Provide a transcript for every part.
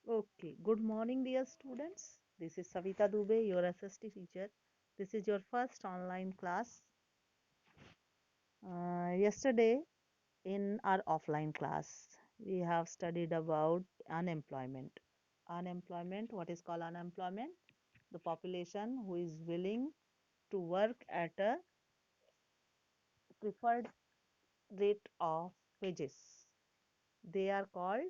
Okay, good morning, dear students. This is Savita Dubey, your SST teacher. This is your first online class. Yesterday, in our offline class, we have studied about unemployment. Unemployment, what is called unemployment? The population who is willing to work at a preferred rate of wages. They are called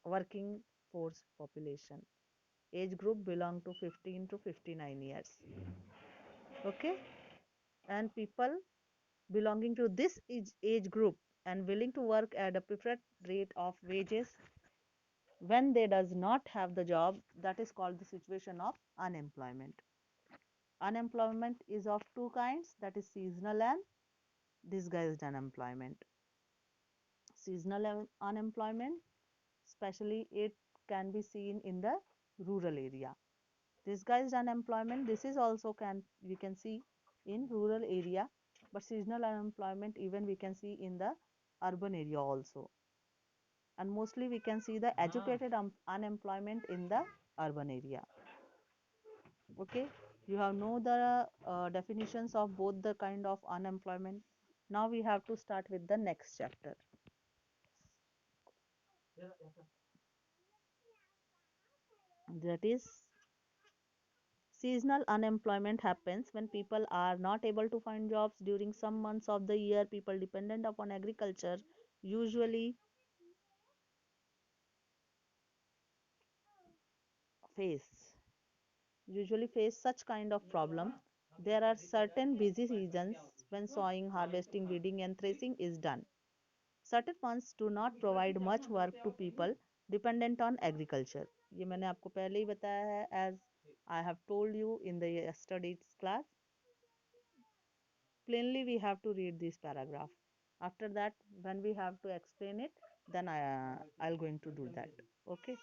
working force population. Age group belong to 15 to 59 years. Okay, and people belonging to this age group and willing to work at a preferred rate of wages when they does not have the job, that is called the situation of unemployment. Unemployment is of two kinds, that is seasonal and disguised unemployment. Seasonal unemployment, especially it can be seen in the rural area. Disguised unemployment, this is also can we can see in rural area, but seasonal unemployment even we can see in the urban area also. And mostly we can see the educated unemployment in the urban area. Okay, you have know the definitions of both the kind of unemployment. Now we have to start with the next chapter. That is, seasonal unemployment happens when people are not able to find jobs during some months of the year. People dependent upon agriculture usually face face such kind of problem. There are certain busy seasons when sowing, harvesting, weeding and threshing is done. Certain months do not provide much work to people dependent on agriculture. ये मैंने आपको पहले ही बताया है, as I have told you in the yesterday's class. Plainly we have to read this paragraph. After that, when we have to explain it, then I'll going to do that. Okay.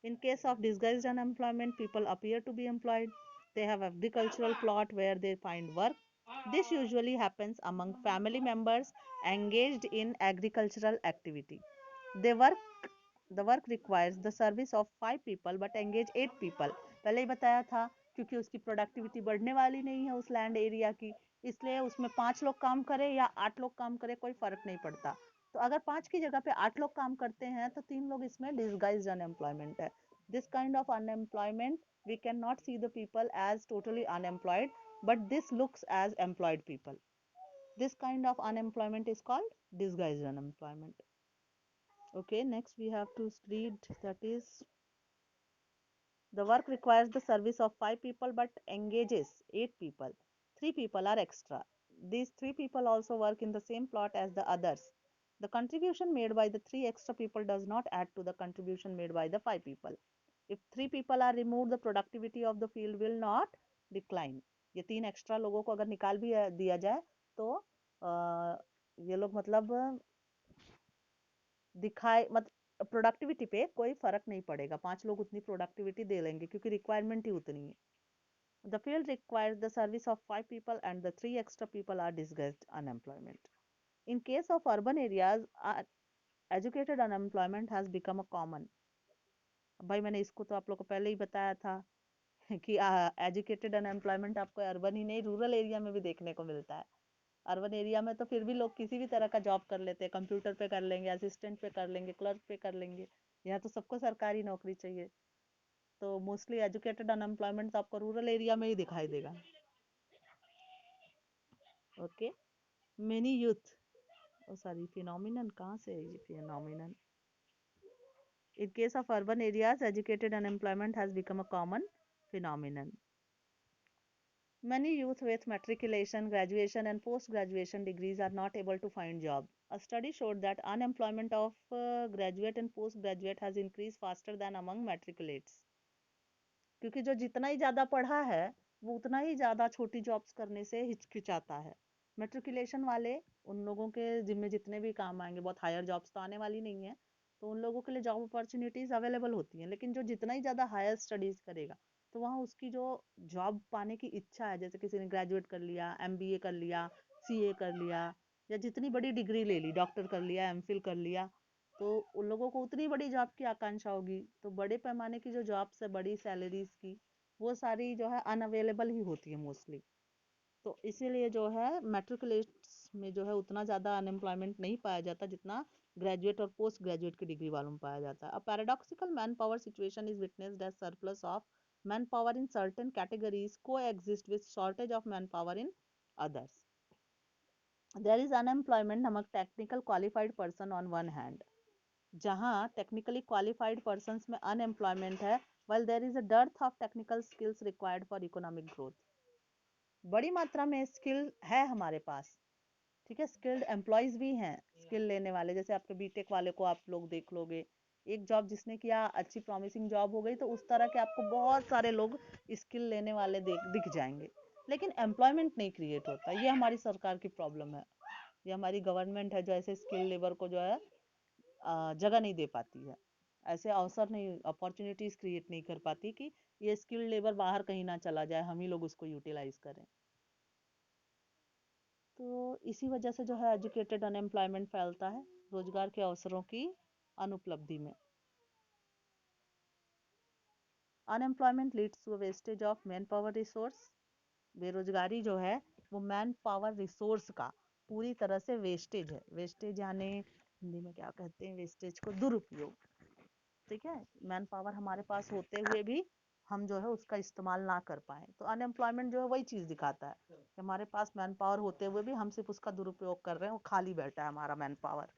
In case of disguised unemployment, people appear to be employed. They have agricultural plot where they find work. This usually happens among family members engaged in agricultural activity. They work the work requires the service of 5 people but engage 8 people. पहले ही बताया था, क्योंकि उसकी productivity बढ़ने वाली नहीं है उस लैंड एरिया की, इसलिए उसमें 5 लोग काम करें या 8 लोग काम करें कोई फर्क नहीं पड़ता. तो अगर 5 की जगह पे 8 लोग काम करते हैं तो 3 लोग इसमें डिसगाइज्ड अनएम्प्लॉयमेंट है. This kind of unemployment, we cannot see the people as totally unemployed, but this looks as employed people. This kind of unemployment is called disguised unemployment. Okay, next we have to read, that is, the work requires the service of 5 people but engages 8 people. 3 people are extra. These 3 people also work in the same plot as the others. The contribution made by the 3 extra people does not add to the contribution made by the 5 people. If 3 people are removed, the productivity of the field will not decline. ये 3 extra लोगों को अगर निकाल भी दिया जाए तो ये लोग मतलब दिखाए मत प्रोडक्टिविटी पे कोई फर्क नहीं पड़ेगा. 5 लोग उतनी प्रोडक्टिविटी दे लेंगे क्योंकि रिक्वायरमेंट ही उतनी है. The field requires the service of 5 people and the 3 extra people are disguised unemployment. In case of urban areas, educated unemployment has become a common. भाई मैंने इसको तो आप लोग को पहले ही बताया था कि एजुकेटेड अनएम्प्लॉयमेंट आपको अर्बन ही नहीं रूरल एरिया में भी देखने को मिलता है. अर्बन एरिया में तो फिर भी लोग किसी भी तरह का जॉब कर लेते हैं, कंप्यूटर पे कर लेंगे, असिस्टेंट पे कर लेंगे, क्लर्क पे कर लेंगे. यहाँ तो सबको सरकारी नौकरी चाहिए. तो मोस्टली एजुकेटेड अनएम्प्लॉयमेंट तो आपको रूरल एरिया में ही दिखाई देगा. ओके, मेनी यूथ, ओ सॉरी फिनोमिनन कहाँ से है ये phenomenon. In case of urban areas, educated unemployment has become a common phenomenon. Many youth with matriculation, graduation, and post graduation degrees are not able to find job. A study showed that unemployment of graduate and postgraduate has increased faster than among matriculates. क्योंकि जो जितना ही ज़्यादा पढ़ा है वो उतना ही ज़्यादा छोटी जॉब्स करने से हिचकिचाता है. मेट्रिकुलेशन वाले, उन लोगों के जिम्मे जितने भी काम आएंगे, बहुत हायर जॉब्स तो आने वाली नहीं है, तो उन लोगों के लिए जॉब अपॉर्चुनिटीज अवेलेबल होती हैं. लेकिन जो जितना ही ज़्यादा हायर स्टडीज करेगा तो वहाँ उसकी जो जॉब पाने की इच्छा है, जैसे किसी ने ग्रेजुएट कर लिया, एमबीए कर लिया, सीए कर लिया, या जितनी बड़ी डिग्री ले ली, डॉक्टर कर लिया, एमफिल कर लिया, तो उन लोगों को उतनी बड़ी जॉब की आकांक्षा होगी, तो बड़े पैमाने की जो जॉब्स है बड़ी सैलरीज की, वो सारी जो है अनअवेलेबल ही होती है मोस्टली। तो इसीलिए जो है मैट्रिकुलेट्स में जो है उतना ज़्यादा अनएम्प्लॉयमेंट नहीं पाया जाता जितना ग्रेजुएट और पोस्ट ग्रेजुएट की डिग्री वालों में पाया जाता है। A paradoxical man power situation is witnessed as surplus of man power in certain categories coexist with shortage of man power in others. There is unemployment among technical qualified person on one hand, जहाँ technically qualified persons में unemployment है, while there is a dearth of technical skills required for economic growth। बड़ी मात्रा में skill है हमारे पास, ठीक है, स्किल्ड एम्प्लॉयज भी हैं, स्किल लेने वाले, जैसे आपके बीटेक वाले को आप लोग देख लोगे, एक जॉब जिसने किया अच्छी प्रॉमिसिंग जॉब हो गई, तो उस तरह के आपको बहुत सारे लोग स्किल लेने वाले दिख जाएंगे, लेकिन एम्प्लॉयमेंट नहीं क्रिएट होता। ये हमारी सरकार की प्रॉब्लम है, ये हमारी गवर्नमेंट है जो ऐसे स्किल लेबर को जो है जगह नहीं दे पाती है, ऐसे अवसर नहीं, अपॉर्चुनिटीज क्रिएट नहीं कर पाती कि ये स्किल्ड लेबर बाहर कहीं ना चला जाए, हम ही लोग उसको यूटिलाइज करें। तो इसी वजह से जो है एजुकेटेड अनएम्प्लॉयमेंट फैलता है रोजगार के अवसरों की अनुपलब्धि में। Unemployment leads to wastage of man power resource. बेरोजगारी जो है वो मैन पावर रिसोर्स का पूरी तरह से वेस्टेज है। वेस्टेज यानी हिंदी में क्या कहते हैं, वेस्टेज को दुरुपयोग, ठीक है, मैन पावर हमारे पास होते हुए भी हम जो है उसका इस्तेमाल ना कर पाए, तो अनएम्प्लॉयमेंट जो है वही चीज दिखाता है कि हमारे पास मैन पावर होते हुए भी हम सिर्फ उसका दुरुपयोग कर रहे हैं, वो खाली बैठा है हमारा man power.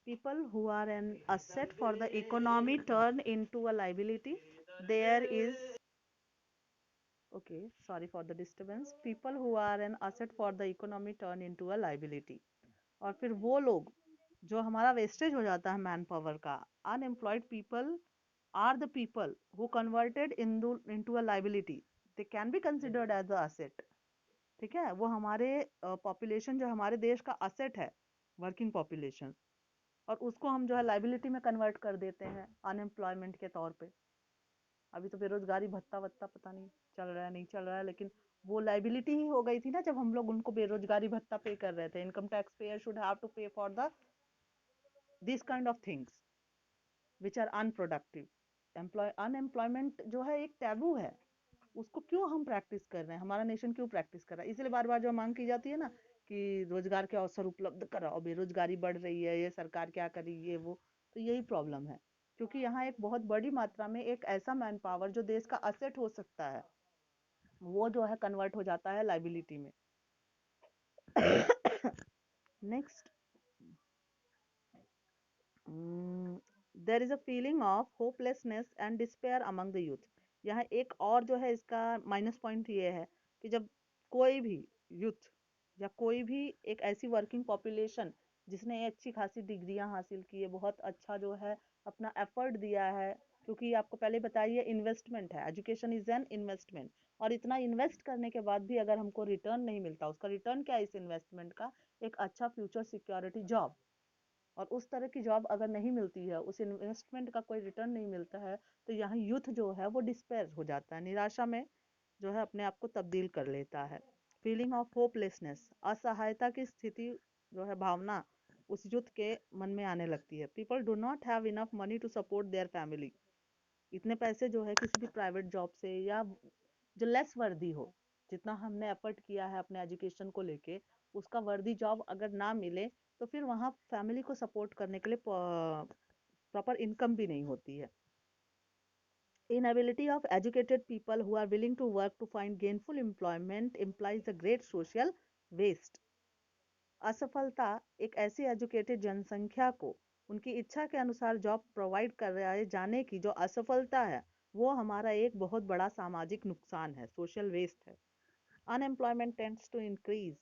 People who are an asset for the economy turn into a liability. There is, okay, sorry for the disturbance. People who are an asset for the economy turn into a liability. और फिर वो लोग जो हमारा wastage हो जाता है man power का, unemployed people are the people who converted into a liability, they can be considered as an asset. ठीक है, वो हमारे पॉपुलेशन जो हमारे देश का असेट है, वर्किंग पॉपुलेशन, और उसको हम जो है लाइबिलिटी में कन्वर्ट कर देते हैं अनएम्प्लॉयमेंट के तौर पे। अभी तो बेरोजगारी भत्ता वत्ता पता नहीं चल रहा है नहीं चल रहा है, लेकिन वो लाइबिलिटी ही हो गई थी ना जब हम लोग उनको बेरोजगारी भत्ता पे कर रहे थे। Income tax payer should have to pay for the this kind of things which are unproductive. Unemployment जो है एक टैबू है, उसको क्यों हम प्रैक्टिस कर रहे हैं, हमारा नेशन क्यों प्रैक्टिस कर रहा है? इसलिए बार बार जो मांग की जाती है ना कि रोजगार के अवसर उपलब्ध कराओ, बेरोजगारी बढ़ रही है, ये सरकार क्या कर रही है वो, तो यही प्रॉब्लम है। क्योंकि यहाँ एक बहुत बड़ी मात्रा में एक ऐसा मैन पावर जो देश का असेट हो सकता है, वो जो है कन्वर्ट हो जाता है लाइबिलिटी में। Next, there is a feeling of hopelessness and despair among the youth. यहाँ एक और जो है इसका माइनस पॉइंट ये है कि जब कोई भी यूथ या कोई भी एक ऐसी वर्किंग पॉपुलेशन जिसने अच्छी खासी डिग्रियां हासिल की है, बहुत अच्छा जो है अपना एफर्ट दिया है, क्योंकि आपको पहले बताइए इन्वेस्टमेंट है, एजुकेशन इज एन इन्वेस्टमेंट, और इतना इन्वेस्ट करने के बाद भी अगर हमको रिटर्न नहीं मिलता, उसका रिटर्न क्या है इस इन्वेस्टमेंट का? एक अच्छा फ्यूचर सिक्योरिटी जॉब। और उस तरह की जॉब अगर नहीं मिलती है, उस इन्वेस्टमेंट का कोई रिटर्न नहीं मिलता है, तो यहाँ यूथ जो है वो डिस्पेयर हो जाता है, निराशा में जो है अपने आप को तब्दील कर लेता है। फीलिंग ऑफ होपलेसनेस, असहायता की स्थिति जो है, भावना उस यूथ के मन में आने लगती है। People do not have enough money to support their family. इतने पैसे जो है किसी भी प्राइवेट जॉब से या जो लेस वर्दी हो, जितना हमने एफर्ट किया है अपने एजुकेशन को लेके, उसका वर्दी जॉब अगर ना मिले, तो फिर वहाँ फैमिली को सपोर्ट करने के लिए प्रॉपर इनकम भी नहीं होती है। Inability of educated people who are willing to work to find gainful employment implies a great social waste। असफलता एक ऐसी एजुकेटेड जनसंख्या को उनकी इच्छा के अनुसार जॉब प्रोवाइड कर कराए जाने की जो असफलता है, वो हमारा एक बहुत बड़ा सामाजिक नुकसान है, सोशल वेस्ट है। Unemployment tends to increase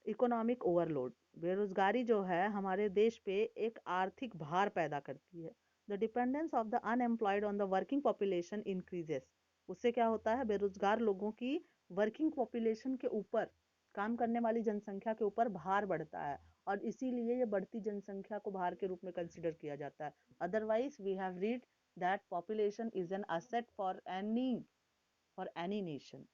economic overload. बेरोजगारी जो है हमारे देश पे एक आर्थिक भार पैदा करती है। The dependence of the unemployed on the working population increases. उससे क्या होता है, बेरोजगार लोगों की वर्किंग पॉपुलेशन के ऊपर, काम करने वाली जनसंख्या के ऊपर भार बढ़ता है, और इसीलिए ये बढ़ती जनसंख्या को भार के रूप में कंसिडर किया जाता है। Otherwise we have read that population is an asset for any nation.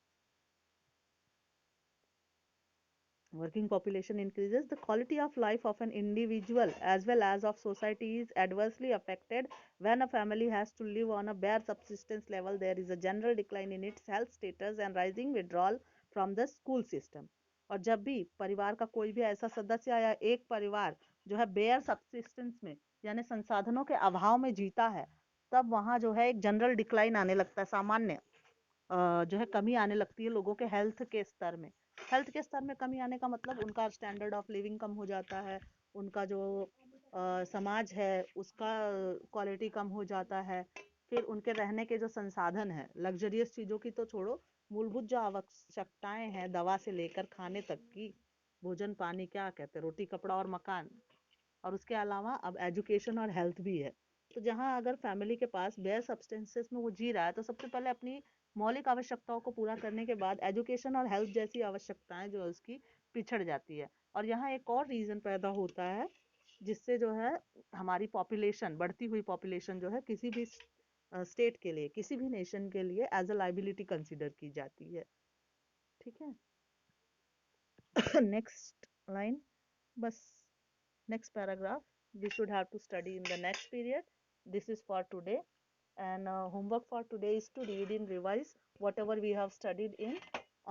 Working population increases, the quality of life of an individual as well as of society is adversely affected. When a family has to live on a bare subsistence level, there is a general decline in its health status and rising withdrawal from the school system. और जब भी परिवार का कोई भी ऐसा सदस्य या एक परिवार जो है बेयर सब्सिस्टेंस में यानी संसाधनों के अभाव में जीता है, तब वहाँ जो है एक जनरल डिक्लाइन आने लगता है, सामान्य जो है कमी आने लगती है लोगों के हेल्थ के स्तर में। हेल्थ के स्तर में कमी आने का मतलब उनका स्टैंडर्ड ऑफ लिविंग कम हो जाता है, उनका जो समाज है उसका क्वालिटी कम हो जाता है, फिर उनके रहने के जो संसाधन है, लग्जरियस चीज़ों की तो छोड़ो, मूलभूत जो आवश्यकताएं हैं दवा से लेकर खाने तक की, भोजन पानी क्या कहते हैं, रोटी कपड़ा और मकान, और उसके अलावा अब एजुकेशन और हेल्थ भी है। तो जहाँ अगर फैमिली के पास बेयर सब्सटेंसेस में वो जी रहा है, तो सबसे पहले अपनी मौलिक आवश्यकताओं को पूरा करने के बाद एजुकेशन और हेल्थ जैसी आवश्यकताएं जो है उसकी पिछड़ जाती है। और यहाँ एक और रीज़न पैदा होता है जिससे जो है हमारी पॉपुलेशन, बढ़ती हुई पॉपुलेशन जो है किसी भी स्टेट के लिए, किसी भी नेशन के लिए एज अ लाइबिलिटी कंसिडर की जाती है। ठीक है। नेक्स्ट लाइन, बस next paragraph we should have to study in the next period. This is for today, and homework for today is to read and revise whatever we have studied in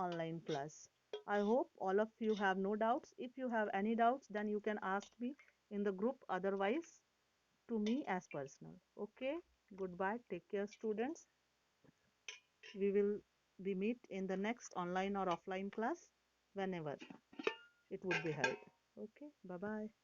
online class. I hope all of you have no doubts. If you have any doubts, then you can ask me in the group, otherwise to me as personal. Okay, goodbye, take care students. We will be meet in the next online or offline class whenever it would be held. Okay, bye bye.